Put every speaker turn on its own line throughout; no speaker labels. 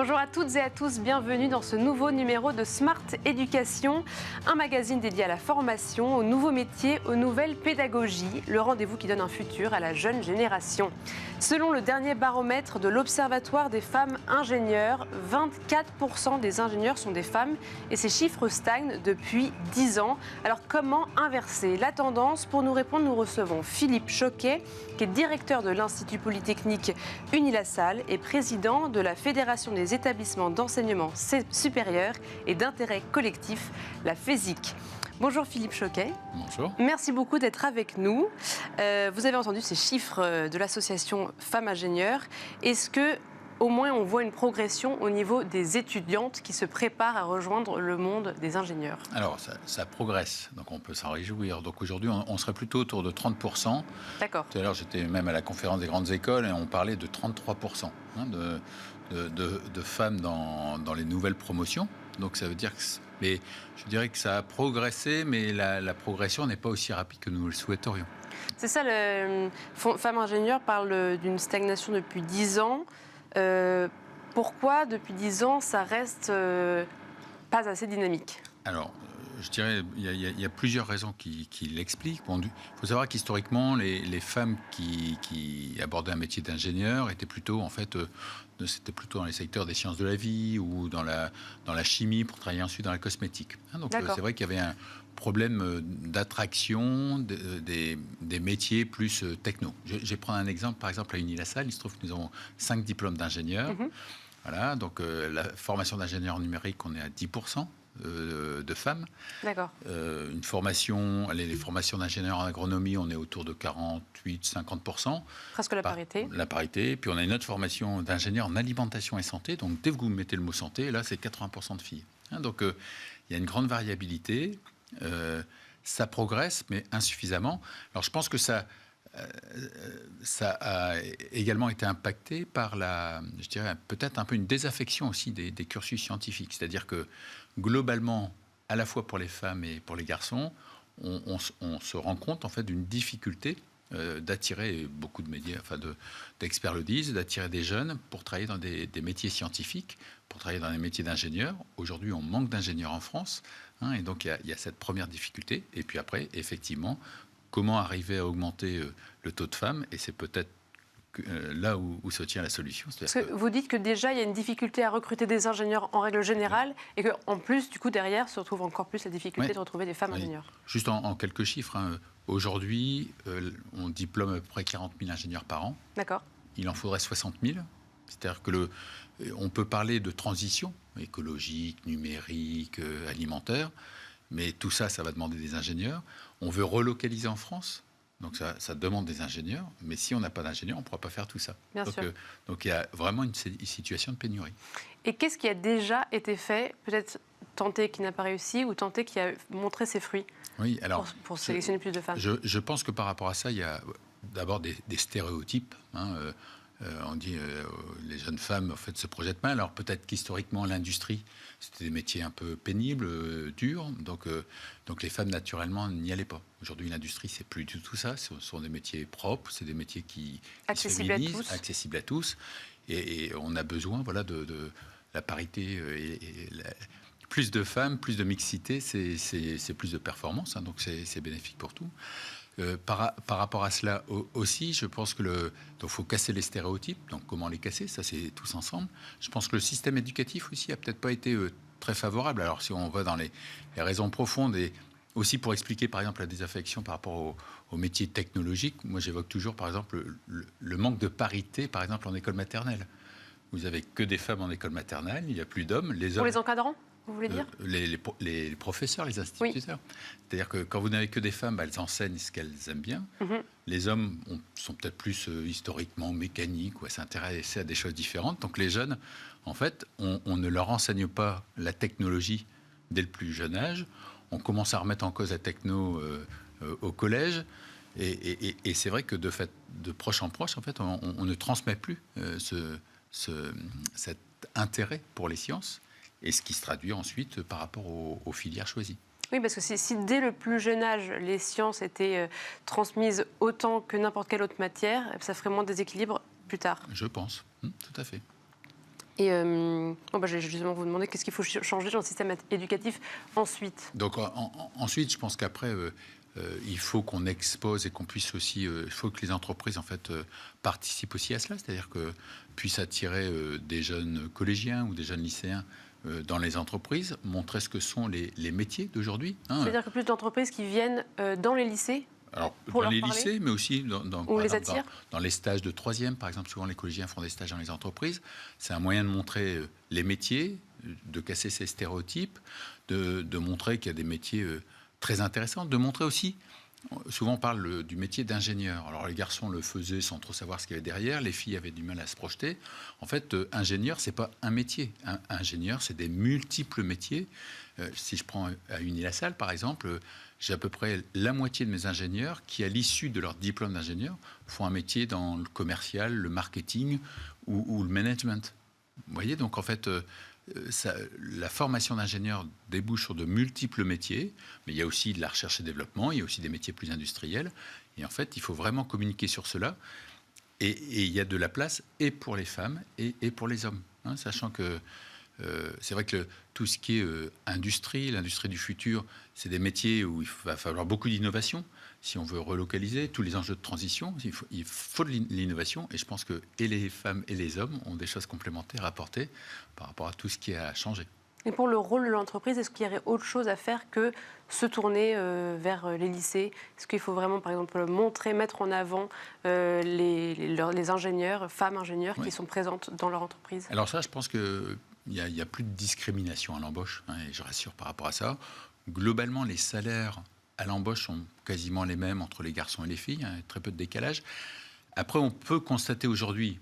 Bonjour à toutes et à tous, bienvenue dans ce nouveau numéro de Smart Éducation, un magazine dédié à la formation, aux nouveaux métiers, aux nouvelles pédagogies, le rendez-vous qui donne un futur à la jeune génération. Selon le dernier baromètre de l'Observatoire des femmes ingénieurs, 24% des ingénieurs sont des femmes et ces chiffres stagnent depuis 10 ans. Alors comment inverser la tendance? Pour nous répondre, nous recevons Philippe Choquet, qui est directeur de l'Institut Polytechnique Unilassal et président de la Fédération des établissements d'enseignement supérieur et d'intérêt collectif, la FESIC. Bonjour Philippe Choquet.
Bonjour.
Merci beaucoup d'être avec nous. Vous avez entendu ces chiffres de l'association Femmes Ingénieurs. Est-ce que, au moins, on voit une progression au niveau des étudiantes qui se préparent à rejoindre le monde des ingénieurs?
Alors, ça progresse, donc on peut s'en réjouir. Donc aujourd'hui, on serait plutôt autour de 30%.
D'accord.
Tout à l'heure, j'étais même à la conférence des grandes écoles et on parlait de 33% de femmes dans les nouvelles promotions. Donc ça veut dire que... Mais je dirais que ça a progressé, mais la progression n'est pas aussi rapide que nous le souhaiterions.
C'est ça, le Femmes Ingénieurs parle d'une stagnation depuis 10 ans. Pourquoi, depuis 10 ans, ça reste pas assez dynamique?
Alors, je dirais il y a plusieurs raisons qui l'expliquent. Il faut savoir qu'historiquement, les femmes qui abordaient un métier d'ingénieur étaient plutôt, en fait, c'était plutôt dans les secteurs des sciences de la vie ou dans la chimie pour travailler ensuite dans la cosmétique. Donc, c'est vrai qu'il y avait un problème d'attraction des métiers plus techno. Je vais prendre un exemple, par exemple, à Unilassal. Il se trouve que nous avons 5 diplômes d'ingénieurs. Voilà, donc la formation d'ingénieur numérique, on est à 10%. De femmes.
D'accord.
Les formations d'ingénieurs en agronomie, on est autour de 48-50%.
Presque la parité.
La parité. Puis on a une autre formation d'ingénieur en alimentation et santé. Donc dès que vous mettez le mot santé, là c'est 80% de filles. Donc il y a une grande variabilité. Ça progresse, mais insuffisamment. Alors je pense que ça a également été impacté par je dirais peut-être un peu une désaffection aussi des cursus scientifiques. C'est-à-dire que globalement, à la fois pour les femmes et pour les garçons, on se rend compte en fait d'une difficulté d'attirer beaucoup de médias, d'experts le disent, d'attirer des jeunes pour travailler dans des métiers scientifiques, pour travailler dans les métiers d'ingénieurs. Aujourd'hui, on manque d'ingénieurs en France, et donc il y a cette première difficulté. Et puis après, effectivement, comment arriver à augmenter le taux de femmes? Et c'est peut-être là où se tient la solution.
Parce que vous dites que déjà, il y a une difficulté à recruter des ingénieurs en règle générale et qu'en plus, du coup, derrière, se retrouve encore plus la difficulté de retrouver des femmes ingénieurs.
Juste en quelques chiffres, aujourd'hui, on diplôme à peu près 40 000 ingénieurs par an.
D'accord.
Il en faudrait 60 000. C'est-à-dire que on peut parler de transition écologique, numérique, alimentaire, mais tout ça, ça va demander des ingénieurs. On veut relocaliser en France. Donc ça demande des ingénieurs, mais si on n'a pas d'ingénieurs, on ne pourra pas faire tout ça. Donc il y a vraiment une situation de pénurie.
Et qu'est-ce qui a déjà été fait, peut-être tenté qui n'a pas réussi ou tenté qui a montré ses fruits?
Oui, alors,
pour sélectionner plus de femmes.
Je pense que par rapport à ça, il y a d'abord des stéréotypes. On dit les jeunes femmes en fait se projettent mal. Alors peut-être qu'historiquement l'industrie c'était des métiers un peu pénibles, durs, donc les femmes naturellement n'y allaient pas. Aujourd'hui l'industrie c'est plus du tout ça. Ce sont des métiers propres, c'est des métiers qui
accessibles
à tous, et on a besoin de la parité plus de femmes, plus de mixité, c'est plus de performance, donc c'est bénéfique pour tout. Par rapport à cela aussi, je pense que donc faut casser les stéréotypes. Donc comment les casser? Ça, c'est tous ensemble. Je pense que le système éducatif aussi a peut-être pas été très favorable. Alors si on va dans les raisons profondes et aussi pour expliquer par exemple la désaffection par rapport aux métiers technologiques, moi j'évoque toujours par exemple le manque de parité par exemple en école maternelle. Vous avez que des femmes en école maternelle, il n'y a plus d'hommes. Les hommes,
pour les encadrants? Vous voulez dire
les professeurs, les instituteurs. Oui. C'est-à-dire que quand vous n'avez que des femmes, elles enseignent ce qu'elles aiment bien. Les hommes sont peut-être plus historiquement mécaniques ou à s'intéresser à des choses différentes. Donc les jeunes, en fait, on ne leur enseigne pas la technologie dès le plus jeune âge. On commence à remettre en cause la techno au collège. Et c'est vrai que de proche en proche, en fait, on ne transmet plus cet intérêt pour les sciences. Et ce qui se traduit ensuite par rapport aux filières choisies.
Oui, parce que si dès le plus jeune âge, les sciences étaient transmises autant que n'importe quelle autre matière, ça ferait moins de déséquilibre plus tard.
Je pense, tout à fait.
Et je vais justement vous demander qu'est-ce qu'il faut changer dans le système éducatif ensuite.
Donc ensuite, je pense qu'après, il faut qu'on expose et qu'on puisse aussi, il faut que les entreprises en fait participent aussi à cela, c'est-à-dire que puissent attirer des jeunes collégiens ou des jeunes lycéens dans les entreprises, montrer ce que sont les métiers d'aujourd'hui.
C'est-à-dire que plus d'entreprises qui viennent dans les lycées.
Alors, dans les lycées, mais aussi dans les stages de troisième, par exemple, souvent les collégiens font des stages dans les entreprises. C'est un moyen de montrer les métiers, de casser ces stéréotypes, de montrer qu'il y a des métiers très intéressants, de montrer aussi, souvent on parle du métier d'ingénieur. Alors les garçons le faisaient sans trop savoir ce qu'il y avait derrière, les filles avaient du mal à se projeter. En fait, ingénieur, c'est pas un métier. Ingénieur, c'est des multiples métiers. Si je prends à Unilassal, par exemple, j'ai à peu près la moitié de mes ingénieurs qui, à l'issue de leur diplôme d'ingénieur, font un métier dans le commercial, le marketing ou le management. Vous voyez, donc en fait, la formation d'ingénieur débouche sur de multiples métiers, mais il y a aussi de la recherche et développement, il y a aussi des métiers plus industriels. Et en fait, il faut vraiment communiquer sur cela. Et il y a de la place et pour les femmes et pour les hommes, sachant que c'est vrai que tout ce qui est l'industrie du futur, c'est des métiers où il va falloir beaucoup d'innovation. Si on veut relocaliser tous les enjeux de transition, il faut de l'innovation. Et je pense que et les femmes et les hommes ont des choses complémentaires à apporter par rapport à tout ce qui a changé.
Et pour le rôle de l'entreprise, est-ce qu'il y aurait autre chose à faire que se tourner vers les lycées? Est-ce qu'il faut vraiment, par exemple, mettre en avant les ingénieurs, femmes ingénieurs qui sont présentes dans leur entreprise?
Alors ça, je pense qu'il n'y a plus de discrimination à l'embauche, et je rassure par rapport à ça. Globalement, les salaires à l'embauche sont quasiment les mêmes entre les garçons et les filles, très peu de décalage. Après, on peut constater aujourd'hui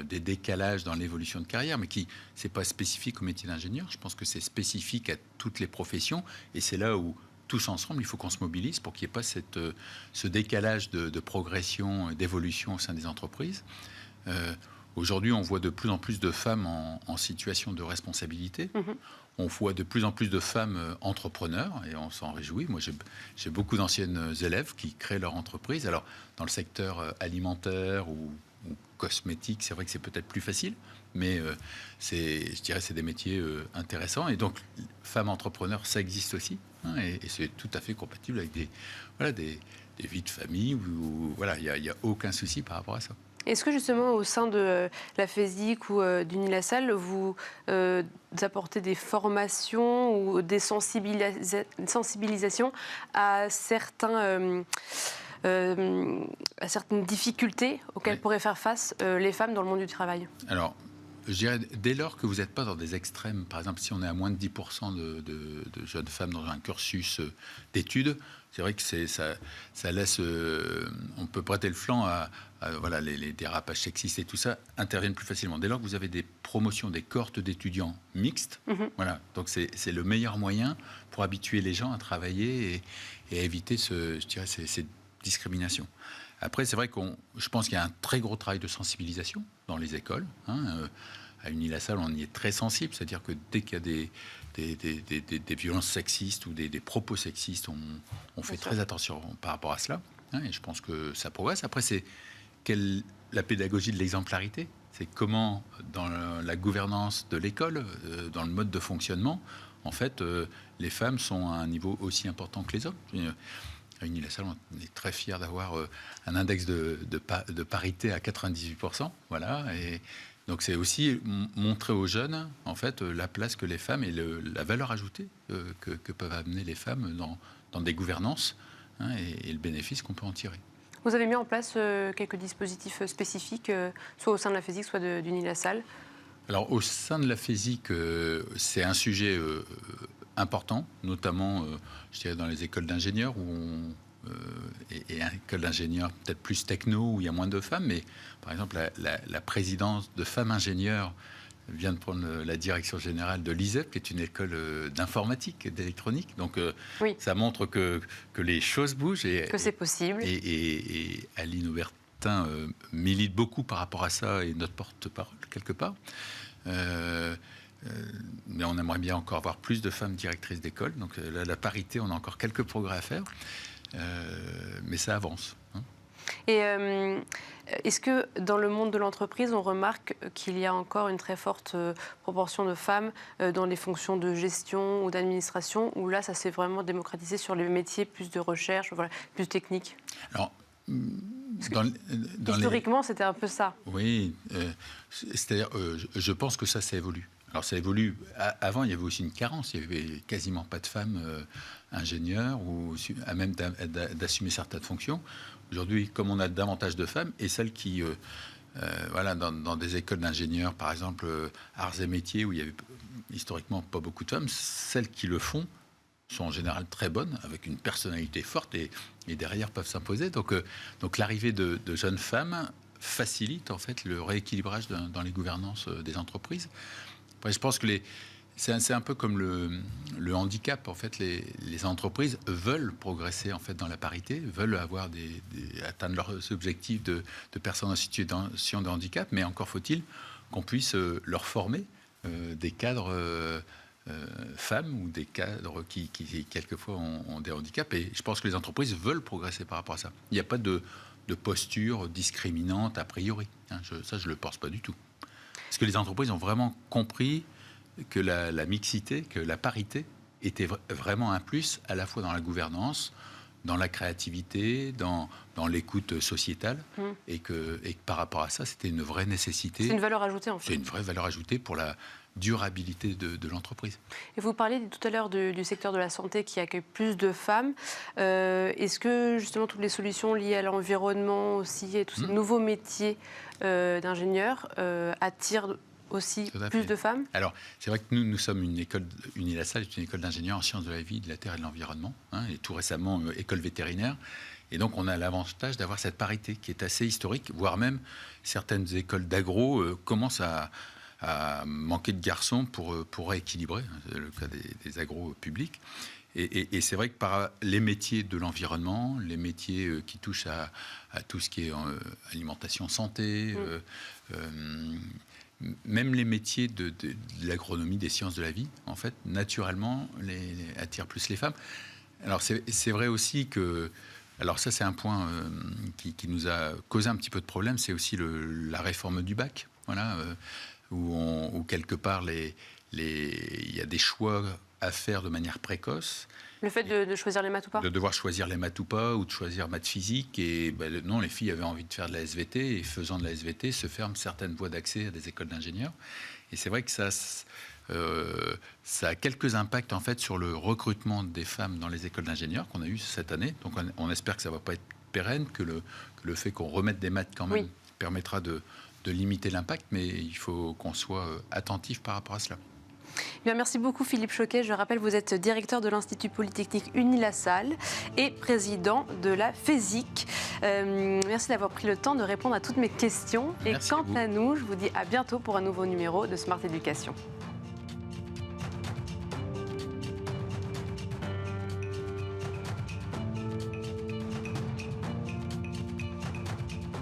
des décalages dans l'évolution de carrière, mais ce n'est pas spécifique au métier d'ingénieur. Je pense que c'est spécifique à toutes les professions, et c'est là où, tous ensemble, il faut qu'on se mobilise pour qu'il n'y ait pas ce décalage de progression, d'évolution au sein des entreprises. Aujourd'hui, on voit de plus en plus de femmes en situation de responsabilité. On voit de plus en plus de femmes entrepreneurs et on s'en réjouit. Moi, j'ai beaucoup d'anciennes élèves qui créent leur entreprise. Alors, dans le secteur alimentaire ou cosmétique, c'est vrai que c'est peut-être plus facile, mais je dirais c'est des métiers intéressants. Et donc, femmes entrepreneurs, ça existe aussi. Et c'est tout à fait compatible avec des vies de famille où il n'y a aucun souci par rapport à ça.
Est-ce que justement au sein de la FESIC ou d'Unilassal, vous apportez des formations ou des sensibilisations à certaines difficultés auxquelles pourraient faire face les femmes dans le monde du travail? Alors,
je dirais, dès lors que vous n'êtes pas dans des extrêmes, par exemple, si on est à moins de 10% de jeunes femmes dans un cursus d'études, c'est vrai que ça laisse... on peut prêter le flanc à les dérapages sexistes et tout ça interviennent plus facilement. Dès lors que vous avez des promotions, des cohortes d'étudiants mixtes, donc c'est le meilleur moyen pour habituer les gens à travailler et à éviter ces discriminations. Après, c'est vrai je pense qu'il y a un très gros travail de sensibilisation dans les écoles. À Unilassal, on y est très sensible, c'est-à-dire que dès qu'il y a des violences sexistes ou des propos sexistes, on fait très attention par rapport à cela. Et je pense que ça progresse. Après, c'est la pédagogie de l'exemplarité. C'est comment, dans la gouvernance de l'école, dans le mode de fonctionnement, en fait, les femmes sont à un niveau aussi important que les hommes. À Unilassal, on est très fiers d'avoir un index de parité à 98%. Et donc, c'est aussi montrer aux jeunes, en fait, la place que les femmes et la valeur ajoutée que peuvent amener les femmes dans des gouvernances et le bénéfice qu'on peut en tirer.
Vous avez mis en place quelques dispositifs spécifiques, soit au sein de la FESIC, soit d'Unilassal?
Alors, au sein de la FESIC, c'est un sujet important, notamment, je dirais, dans les écoles d'ingénieurs et une école d'ingénieurs peut-être plus techno où il y a moins de femmes, mais par exemple la présidence de femmes ingénieurs vient de prendre la direction générale de l'ISEP, qui est une école d'informatique, d'électronique. Donc ça montre que les choses bougent et
que c'est possible.
Et Aline Aubertin milite beaucoup par rapport à ça et notre porte-parole quelque part. Mais on aimerait bien encore avoir plus de femmes directrices d'école. Donc la parité, on a encore quelques progrès à faire. Mais ça avance.
Et est-ce que dans le monde de l'entreprise, on remarque qu'il y a encore une très forte proportion de femmes dans les fonctions de gestion ou d'administration, où là, ça s'est vraiment démocratisé sur les métiers plus de recherche, voilà, plus techniques?
Alors,
historiquement, c'était un peu ça.
Oui, c'est-à-dire, je pense que ça évolue. Alors ça évolue. Avant, il y avait aussi une carence. Il n'y avait quasiment pas de femmes ingénieurs ou à même d'assumer certaines fonctions. Aujourd'hui, comme on a davantage de femmes, et celles qui, voilà, dans des écoles d'ingénieurs, par exemple, arts et métiers, où il y avait historiquement pas beaucoup de femmes, celles qui le font sont en général très bonnes, avec une personnalité forte, et derrière peuvent s'imposer. Donc l'arrivée de jeunes femmes facilite en fait le rééquilibrage dans les gouvernances des entreprises. Après, je pense que c'est un peu comme le handicap. En fait, les entreprises veulent progresser en fait dans la parité, veulent avoir atteindre leurs objectifs de personnes en situation de handicap, mais encore faut-il qu'on puisse leur former des cadres femmes ou des cadres qui quelquefois ont des handicaps. Et je pense que les entreprises veulent progresser par rapport à ça. Il n'y a pas de posture discriminante a priori. Ça, je ne le pense pas du tout. Parce que les entreprises ont vraiment compris que la mixité, que la parité était vraiment un plus à la fois dans la gouvernance, dans la créativité, dans l'écoute sociétale, et que par rapport à ça, c'était une vraie nécessité.
C'est une valeur ajoutée, en fait.
C'est une vraie valeur ajoutée pour la durabilité de l'entreprise.
Et vous parliez tout à l'heure du secteur de la santé qui accueille plus de femmes. Est-ce que justement toutes les solutions liées à l'environnement aussi et tous ces nouveaux métiers d'ingénieurs attirent aussi plus de femmes? Alors,
c'est vrai que nous sommes une école, Unilassal est une école d'ingénieurs en sciences de la vie, de la terre et de l'environnement, et tout récemment école vétérinaire. Et donc, on a l'avantage d'avoir cette parité qui est assez historique, voire même certaines écoles d'agro commencent à manquer de garçons pour rééquilibrer, le cas des agros publics. Et c'est vrai que par les métiers de l'environnement, les métiers qui touchent à tout ce qui est alimentation, santé, même les métiers de l'agronomie, des sciences de la vie, en fait, naturellement, attirent plus les femmes. Alors, c'est vrai aussi que... Alors ça, c'est un point qui nous a causé un petit peu de problème, c'est aussi la réforme du bac, voilà, où quelque part, il y a des choix à faire de manière précoce.
Le fait de choisir les maths ou pas?
De devoir choisir les maths ou pas, ou de choisir maths physique. Et non, les filles avaient envie de faire de la SVT, et faisant de la SVT, se ferment certaines voies d'accès à des écoles d'ingénieurs. Et c'est vrai que ça a quelques impacts en fait sur le recrutement des femmes dans les écoles d'ingénieurs qu'on a eu cette année. Donc on espère que ça ne va pas être pérenne, que le fait qu'on remette des maths quand même permettra de limiter l'impact, mais il faut qu'on soit attentif par rapport à cela.
Bien, merci beaucoup Philippe Choquet. Je rappelle, vous êtes directeur de l'Institut Polytechnique Unilassal et président de la FESIC. Merci d'avoir pris le temps de répondre à toutes mes questions.
Merci
et quant à nous, je vous dis à bientôt pour un nouveau numéro de Smart Éducation.